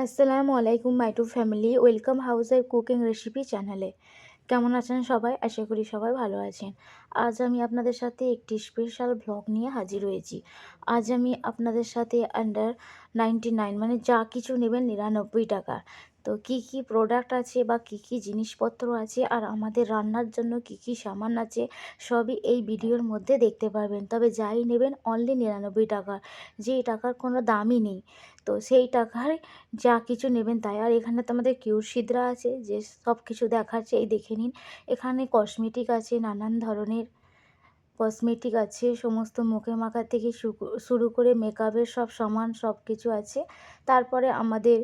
আসসালামু আলাইকুম my to family, welcome housewife cooking recipe চ্যানেলে। কেমন আছেন সবাই? আশা করি সবাই ভালো আছেন। আজ আমি আপনাদের সাথে একটি স্পেশাল ভ্লগ নিয়ে হাজির হয়েছি। আজ আমি আপনাদের সাথে আন্ডার 99 মানে যা কিছু নেবেন 99 টাকা। তো কি কি প্রোডাক্ট আছে বা কি কি জিনিসপত্র আছে আর আমাদের রান্নার জন্য কি কি সামান আছে সবই এই ভিডিওর মধ্যে দেখতে পারবেন। তবে যাই নেবেন অনলি 99 টাকা, যেই টাকার কোনো দামই নেই। তো সেই টাকায় যা কিছু নেবেন তাই। আর এখানে তো আমাদের কিউর সিদরা আছে, যে সব কিছু দেখাচ্ছে, এই দেখে নিন। এখানে কসমেটিক আছে, নানান ধরনের কসমেটিক আছে, সমস্ত মুখে মাখা থেকে শুরু করে মেকআপের সব সামান সব কিছু আছে। তারপরে আমাদের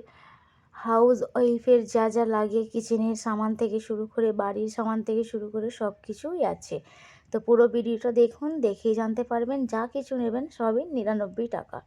হাউস ওয়াইফের যা যা লাগে, কিচেনের সামান থেকে শুরু করে বাড়ির সামান থেকে শুরু করে সব কিছুই আছে। তো পুরো ভিডিওটা দেখুন, দেখেই জানতে পারবেন যা কিছু নেবেন সবই 99 টাকা।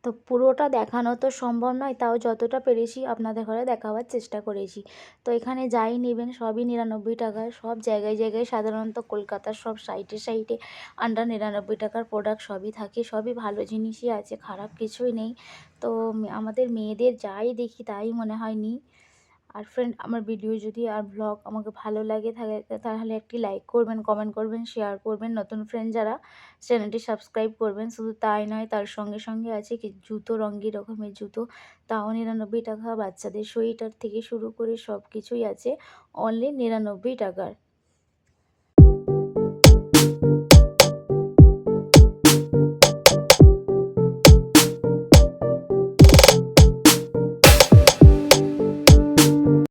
তো পুরোটা দেখানো তো সম্ভব নয়, তাও যতটা পেরেছি আপনাদের ঘরে দেখাবার চেষ্টা করেছি। তো এখানে যাই নেবেন সবই 99 টাকায়। সব জায়গায় জায়গায়, সাধারণত কলকাতার সব সাইডে সাইডে আন্ডার 99 টাকার প্রোডাক্ট সবই থাকে। সবই ভালো জিনিসই আছে, খারাপ কিছুই নেই। তো আমাদের মেয়েদের যাই দেখি তাই মনে হয় নিই। আর ফ্রেন্ড, আমার ভিডিও যদি আর ব্লগ আমাকে ভালো লাগে থাকে তাহলে একটি লাইক করবেন, কমেন্ট করবেন, শেয়ার করবেন। নতুন ফ্রেন্ড যারা, চ্যানেলটি সাবস্ক্রাইব করবেন। শুধু তাই নয়, তার সঙ্গে সঙ্গে আছে কি জুতো, রঙের রকমের জুতো, তাও 99 টাকা। বাচ্চাদের সোয়েটার থেকে শুরু করে সব কিছুই আছে অনলি 99 টাকার।